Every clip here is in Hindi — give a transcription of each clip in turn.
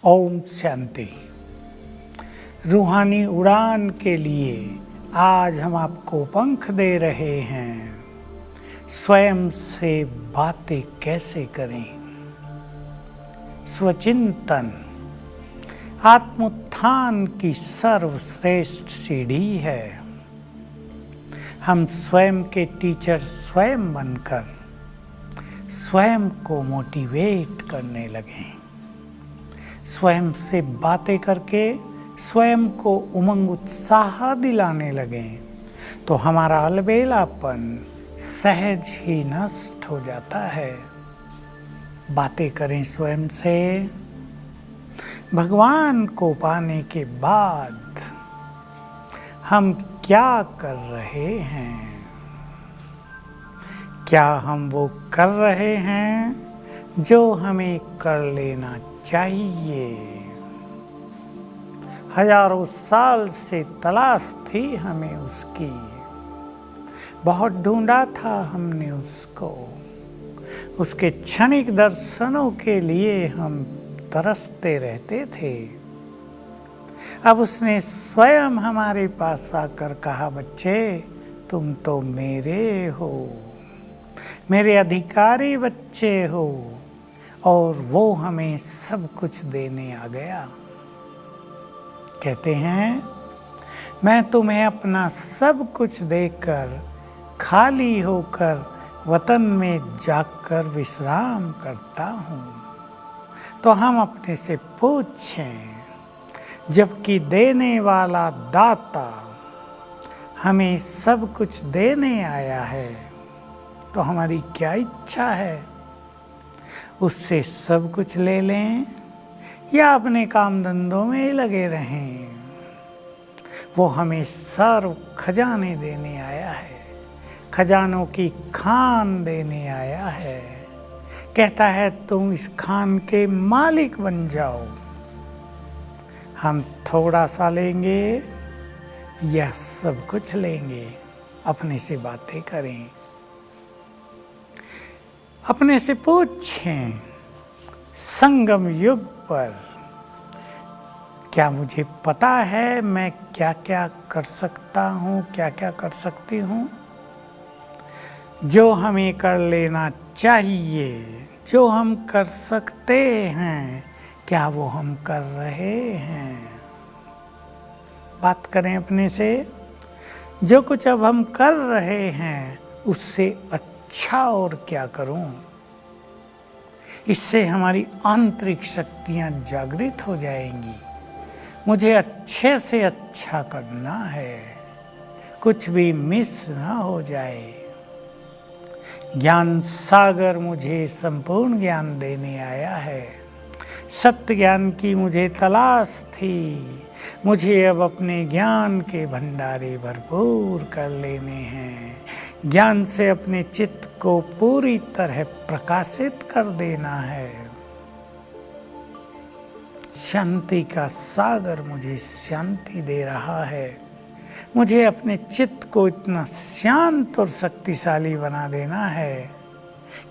ओम शांति। रूहानी उड़ान के लिए आज हम आपको पंख दे रहे हैं। स्वयं से बातें कैसे करें? स्वचिंतन आत्मोत्थान की सर्वश्रेष्ठ सीढ़ी है। हम स्वयं के टीचर स्वयं बनकर स्वयं को मोटिवेट करने लगें। स्वयं से बातें करके स्वयं को उमंग उत्साह दिलाने लगें तो हमारा अलबेलापन सहज ही नष्ट हो जाता है। बातें करें स्वयं से। भगवान को पाने के बाद हम क्या कर रहे हैं? क्या हम वो कर रहे हैं जो हमें कर लेना चाहिए? हजारों साल से तलाश थी हमें उसकी, बहुत ढूंढा था हमने उसको। उसके क्षणिक दर्शनों के लिए हम तरसते रहते थे। अब उसने स्वयं हमारे पास आकर कहा, बच्चे तुम तो मेरे हो, मेरे अधिकारी बच्चे हो। और वो हमें सब कुछ देने आ गया। कहते हैं, मैं तुम्हें अपना सब कुछ देकर खाली होकर वतन में जाकर विश्राम करता हूँ। तो हम अपने से पूछें, जबकि देने वाला दाता हमें सब कुछ देने आया है तो हमारी क्या इच्छा है? उससे सब कुछ ले लें या अपने काम धंधों में ही लगे रहें? वो हमें सर्व खजाने देने आया है, खजानों की खान देने आया है। कहता है तुम इस खान के मालिक बन जाओ। हम थोड़ा सा लेंगे या सब कुछ लेंगे? अपने से बातें करें, अपने से पूछें, संगम युग पर क्या मुझे पता है मैं क्या क्या कर सकता हूँ, क्या क्या कर सकती हूँ? जो हमें कर लेना चाहिए, जो हम कर सकते हैं, क्या वो हम कर रहे हैं? बात करें अपने से। जो कुछ अब हम कर रहे हैं उससे अच्छा और क्या करूं? इससे हमारी आंतरिक शक्तियां जागृत हो जाएंगी। मुझे अच्छे से अच्छा करना है, कुछ भी मिस ना हो जाए। ज्ञान सागर मुझे संपूर्ण ज्ञान देने आया है। सत्य ज्ञान की मुझे तलाश थी। मुझे अब अपने ज्ञान के भंडारे भरपूर कर लेने हैं। ज्ञान से अपने चित्त को पूरी तरह प्रकाशित कर देना है। शांति का सागर मुझे शांति दे रहा है। मुझे अपने चित्त को इतना शांत और शक्तिशाली बना देना है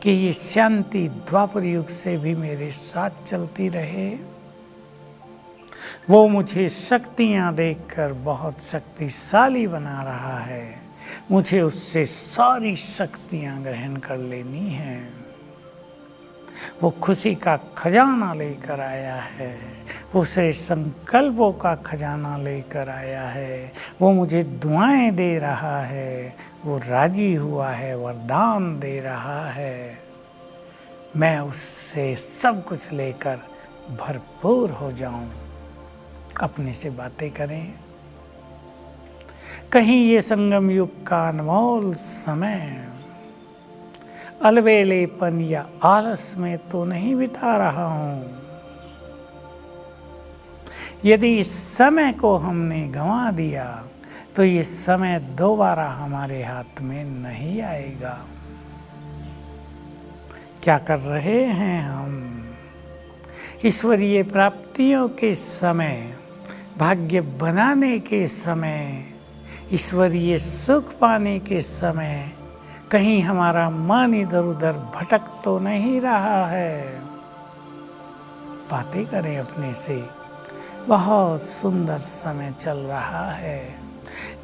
कि ये शांति द्वापर युग से भी मेरे साथ चलती रहे। वो मुझे शक्तियाँ देकर बहुत शक्तिशाली बना रहा है। मुझे उससे सारी शक्तियाँ ग्रहण कर लेनी हैं। वो खुशी का खजाना लेकर आया है, उसे संकल्पों का खजाना लेकर आया है। वो मुझे दुआएं दे रहा है, वो राजी हुआ है, वरदान दे रहा है। मैं उससे सब कुछ लेकर भरपूर हो जाऊं। अपने से बातें करें। कहीं ये संगम युग का अनमोल समय अलबेलेपन या आलस में तो नहीं बिता रहा हूँ। यदि इस समय को हमने गंवा दिया तो ये समय दोबारा हमारे हाथ में नहीं आएगा। क्या कर रहे हैं हम? ईश्वरीय प्राप्तियों के समय, भाग्य बनाने के समय, ईश्वरीय सुख पाने के समय कहीं हमारा मन इधर उधर भटक तो नहीं रहा है? बातें करें अपने से। बहुत सुंदर समय चल रहा है,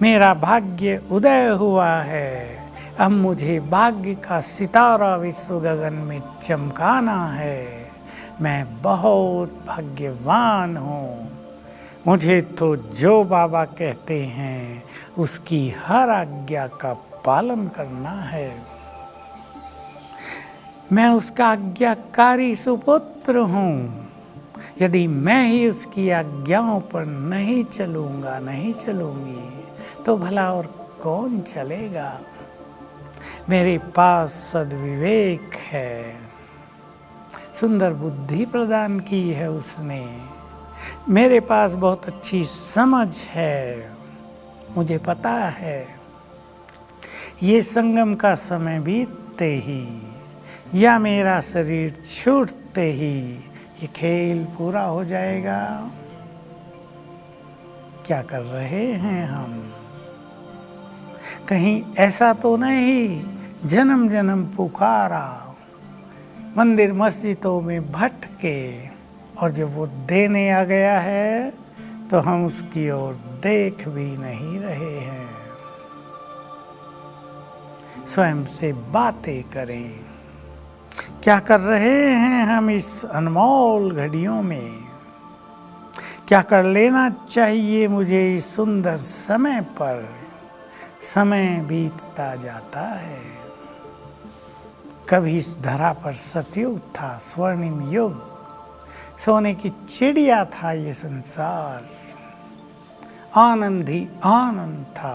मेरा भाग्य उदय हुआ है। अब मुझे भाग्य का सितारा विश्व गगन में चमकाना है। मैं बहुत भाग्यवान हूँ। मुझे तो जो बाबा कहते हैं उसकी हर आज्ञा का पालन करना है। मैं उसका आज्ञाकारी सुपुत्र हूँ। यदि मैं ही उसकी आज्ञाओं पर नहीं चलूँगा, नहीं चलूँगी, तो भला और कौन चलेगा। मेरे पास सद्विवेक है, सुंदर बुद्धि प्रदान की है उसने। मेरे पास बहुत अच्छी समझ है। मुझे पता है ये संगम का समय बीतते ही या मेरा शरीर छूटते ही ये खेल पूरा हो जाएगा। क्या कर रहे हैं हम? कहीं ऐसा तो नहीं जन्म जन्म पुकारा, मंदिर मस्जिदों में भटके, और जब वो देने आ गया है तो हम उसकी ओर देख भी नहीं रहे हैं। स्वयं से बातें करें। क्या कर रहे हैं हम इस अनमोल घड़ियों में? क्या कर लेना चाहिए मुझे इस सुंदर समय पर? समय बीतता जाता है। कभी इस धरा पर सतयुग था, स्वर्णिम युग, सोने की चिड़िया था ये संसार। आनंद ही आनंद था,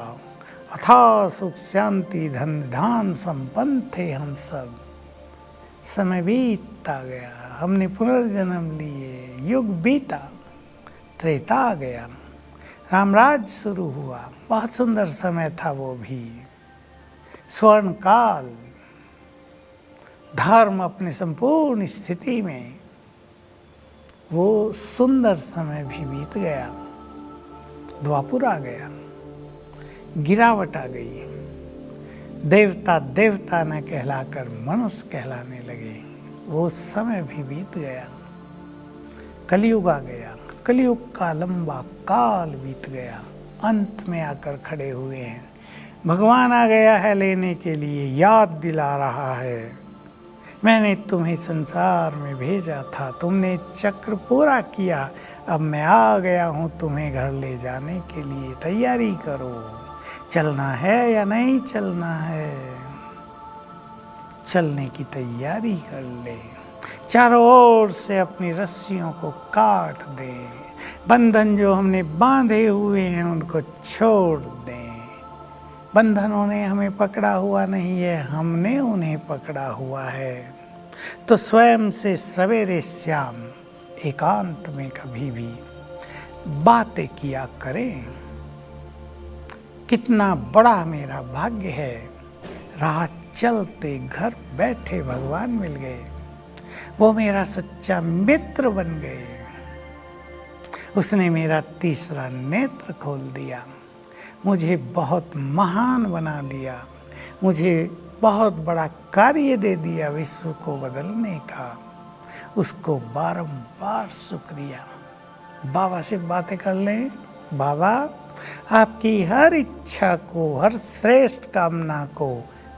अथाह सुख शांति धन धान संपन्न थे हम सब। समय बीतता गया, हमने पुनर्जन्म लिए, युग बीता, त्रेता आ गया, रामराज शुरू हुआ। बहुत सुंदर समय था वो भी, स्वर्ण काल, धर्म अपने संपूर्ण स्थिति में। वो सुंदर समय भी बीत गया, द्वापुर आ गया, गिरावट आ गई, देवता देवता न कहलाकर मनुष्य कहलाने लगे। वो समय भी बीत गया, कलयुग आ गया, कलयुग का लंबा काल बीत गया, अंत में आकर खड़े हुए हैं। भगवान आ गया है लेने के लिए, याद दिला रहा है मैंने तुम्हें संसार में भेजा था, तुमने चक्र पूरा किया, अब मैं आ गया हूँ तुम्हें घर ले जाने के लिए। तैयारी करो, चलना है या नहीं चलना है? चलने की तैयारी कर ले। चारों ओर से अपनी रस्सियों को काट दे, बंधन जो हमने बांधे हुए हैं उनको छोड़ दें। बंधनों ने हमें पकड़ा हुआ नहीं है, हमने उन्हें पकड़ा हुआ है। तो स्वयं से सवेरे शाम एकांत में कभी भी बातें किया करें। कितना बड़ा मेरा भाग्य है, राह चलते घर बैठे भगवान मिल गए, वो मेरा सच्चा मित्र बन गए। उसने मेरा तीसरा नेत्र खोल दिया, मुझे बहुत महान बना दिया, मुझे बहुत बड़ा कार्य दे दिया विश्व को बदलने का। उसको बारंबार शुक्रिया। बाबा से बातें कर लें। बाबा, आपकी हर इच्छा को, हर श्रेष्ठ कामना को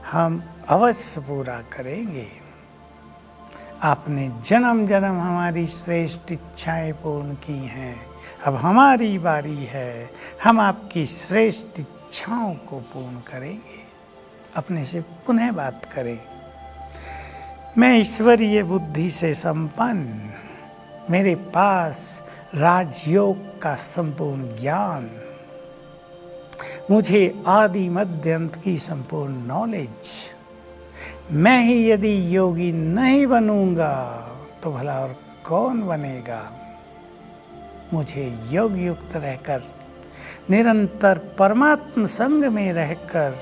हम अवश्य पूरा करेंगे। आपने जन्म जन्म हमारी श्रेष्ठ इच्छाएं पूर्ण की हैं, अब हमारी बारी है, हम आपकी श्रेष्ठ इच्छाओं को पूर्ण करेंगे। अपने से पुनः बात करें। मैं ईश्वरीय बुद्धि से संपन्न, मेरे पास राजयोग का संपूर्ण ज्ञान, मुझे आदि मध्य अंत की संपूर्ण नॉलेज। मैं ही यदि योगी नहीं बनूंगा तो भला और कौन बनेगा। मुझे योग युक्त रहकर, निरंतर परमात्म संग में रहकर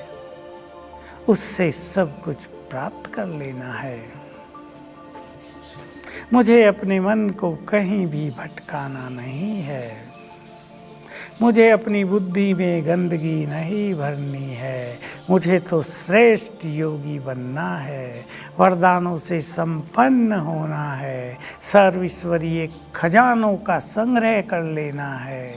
उससे सब कुछ प्राप्त कर लेना है। मुझे अपने मन को कहीं भी भटकाना नहीं है। मुझे अपनी बुद्धि में गंदगी नहीं भरनी है, मुझे तो श्रेष्ठ योगी बनना है, वरदानों से संपन्न होना है, सर्वईश्वरीय खजानों का संग्रह कर लेना है,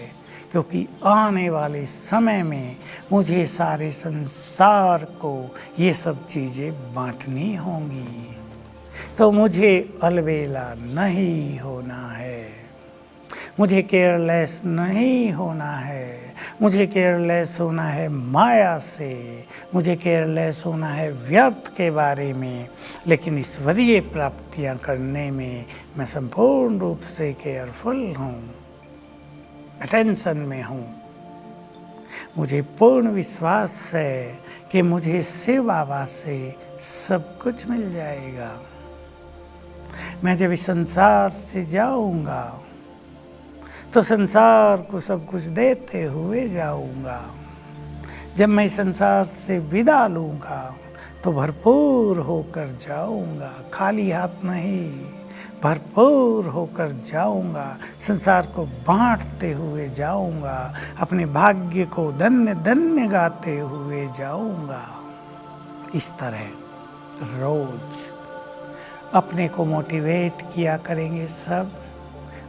क्योंकि आने वाले समय में मुझे सारे संसार को ये सब चीज़ें बांटनी होंगी। तो मुझे अलबेला नहीं होना है, मुझे केयरलेस नहीं होना है, मुझे केयरलेस होना है माया से, मुझे केयरलेस होना है व्यर्थ के बारे में, लेकिन ईश्वरीय प्राप्तियां करने में मैं संपूर्ण रूप से केयरफुल हूँ, अटेंशन में हूँ। मुझे पूर्ण विश्वास है कि मुझे शिव बाबा से सब कुछ मिल जाएगा। मैं जब इस संसार से जाऊंगा तो संसार को सब कुछ देते हुए जाऊंगा। जब मैं इस संसार से विदा लूँगा तो भरपूर होकर जाऊंगा, खाली हाथ नहीं, भरपूर होकर जाऊंगा, संसार को बांटते हुए जाऊंगा, अपने भाग्य को धन्य धन्य गाते हुए जाऊंगा। इस तरह रोज अपने को मोटिवेट किया करेंगे, सब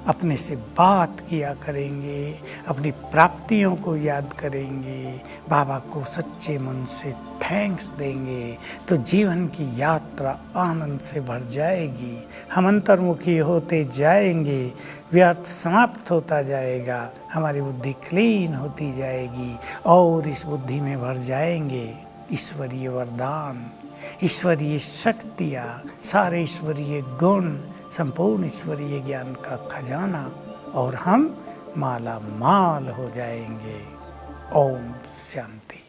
अपने से बात किया करेंगे, अपनी प्राप्तियों को याद करेंगे, बाबा को सच्चे मन से थैंक्स देंगे, तो जीवन की यात्रा आनंद से भर जाएगी। हम अंतर्मुखी होते जाएंगे, व्यर्थ समाप्त होता जाएगा, हमारी बुद्धि क्लीन होती जाएगी और इस बुद्धि में भर जाएंगे ईश्वरीय वरदान, ईश्वरीय शक्तियाँ, सारे ईश्वरीय गुण, संपूर्ण ईश्वरीय ज्ञान का खजाना, और हम माला माल हो जाएंगे। ओम शांति।